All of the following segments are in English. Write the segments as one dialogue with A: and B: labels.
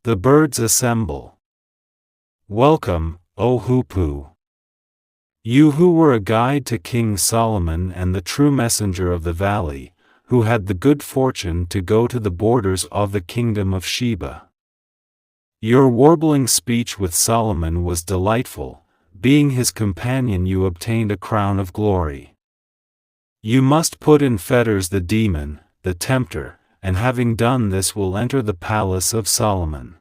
A: The birds assemble. Welcome, O hoopoe! You who were a guide to King Solomon and the true messenger of the valley, who had the good fortune to go to the borders of the kingdom of Sheba. Your warbling speech with Solomon was delightful. Being his companion, you obtained a crown of glory. You must put in fetters the demon, the tempter, and having done this will enter the palace of Solomon.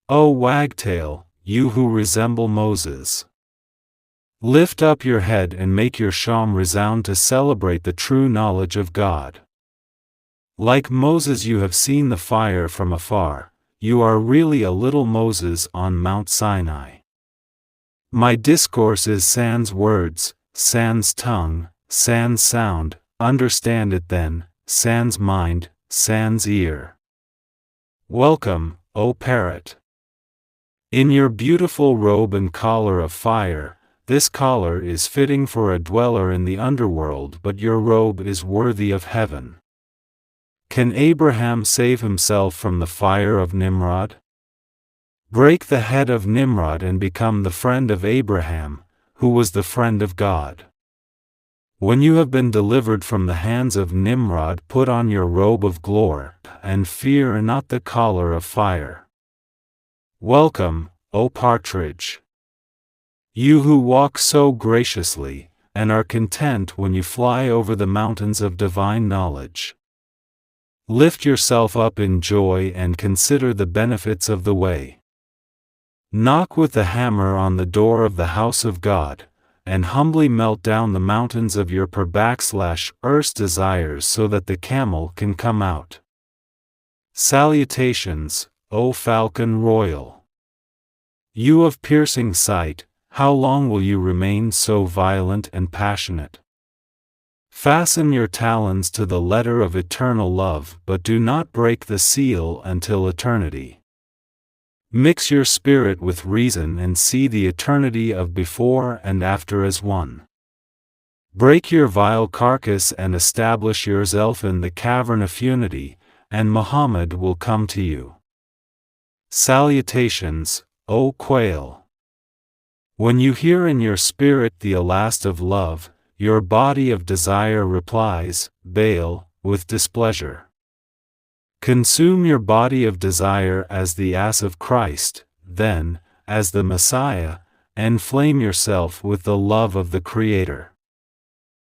A: O wagtail, you who resemble Moses! Lift up your head and make your sham resound to celebrate the true knowledge of God. Like Moses, you have seen the fire from afar. You are really a little Moses on Mount Sinai. My discourse is sans words, sans tongue, sans sound. Understand it then, sans mind, sans ear. Welcome, O parrot! In your beautiful robe and collar of fire, this collar is fitting for a dweller in the underworld, but your robe is worthy of heaven. Can Abraham save himself from the fire of Nimrod? Break the head of Nimrod and become the friend of Abraham, who was the friend of God. When you have been delivered from the hands of Nimrod, put on your robe of glory, and fear not the collar of fire. Welcome, O partridge! You who walk so graciously, and are content when you fly over the mountains of divine knowledge. Lift yourself up in joy and consider the benefits of the way. Knock with the hammer on the door of the house of God, and humbly melt down the mountains of your earth's desires so that the camel can come out. Salutations, O falcon royal! You of piercing sight, how long will you remain so violent and passionate? Fasten your talons to the letter of eternal love, but do not break the seal until eternity. Mix your spirit with reason and see the eternity of before and after as one. Break your vile carcass and establish yourself in the cavern of unity, and Muhammad will come to you. Salutations, O quail! When you hear in your spirit the elast of love, your body of desire replies, Baal, with displeasure. Consume your body of desire as the ass of Christ, then, as the Messiah, enflame yourself with the love of the Creator.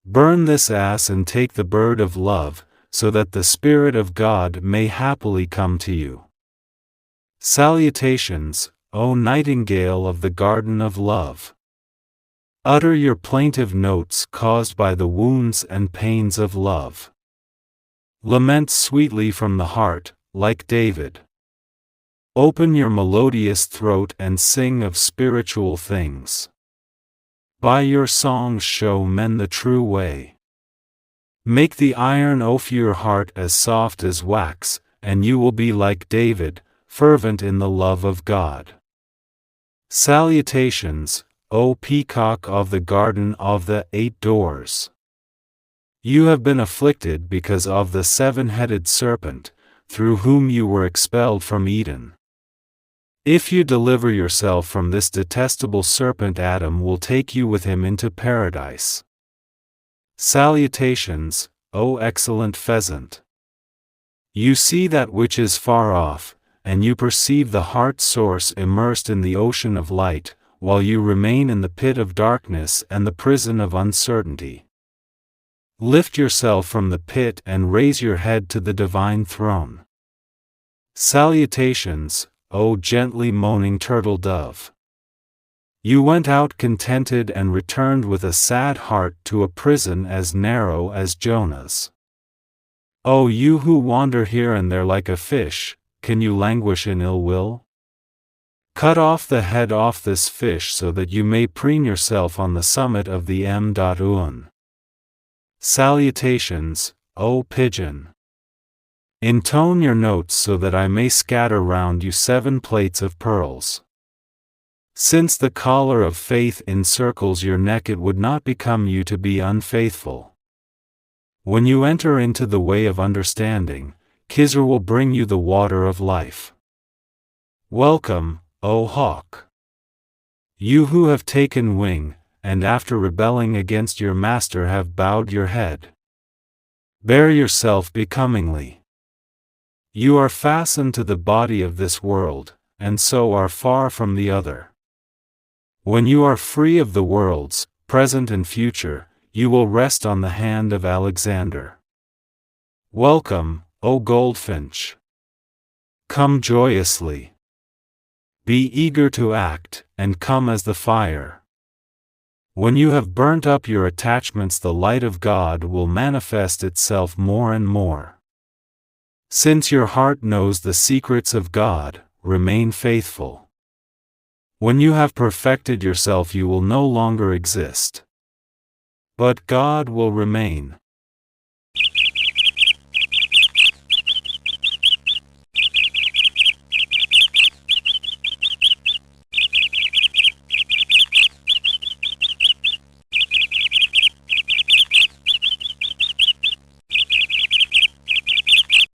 A: Burn this ass and take the bird of love, so that the Spirit of God may happily come to you. Salutations, O nightingale of the garden of love! Utter your plaintive notes caused by the wounds and pains of love. Lament sweetly from the heart, like David. Open your melodious throat and sing of spiritual things. By your songs show men the true way. Make the iron of your heart as soft as wax, and you will be like David, fervent in the love of God. Salutations, O peacock of the garden of the 8 doors! You have been afflicted because of the 7-headed serpent, through whom you were expelled from Eden. If you deliver yourself from this detestable serpent, Adam will take you with him into paradise. Salutations, O excellent pheasant! You see that which is far off, and you perceive the heart source immersed in the ocean of light, while you remain in the pit of darkness and the prison of uncertainty. Lift yourself from the pit and raise your head to the divine throne. Salutations, O gently moaning turtle dove! You went out contented and returned with a sad heart to a prison as narrow as Jonah's. O you who wander here and there like a fish, can you languish in ill will? Cut off the head off this fish so that you may preen yourself on the summit of the M.Un. Salutations, O pigeon! Intone your notes so that I may scatter round you 7 plates of pearls. Since the collar of faith encircles your neck, it would not become you to be unfaithful. When you enter into the way of understanding, Khizr will bring you the water of life. Welcome, O hawk! You who have taken wing, and after rebelling against your master have bowed your head. Bear yourself becomingly. You are fastened to the body of this world, and so are far from the other. When you are free of the worlds, present and future, you will rest on the hand of Alexander. Welcome, O goldfinch! Come joyously. Be eager to act, and come as the fire. When you have burnt up your attachments, the light of God will manifest itself more and more. Since your heart knows the secrets of God, remain faithful. When you have perfected yourself, you will no longer exist. But God will remain.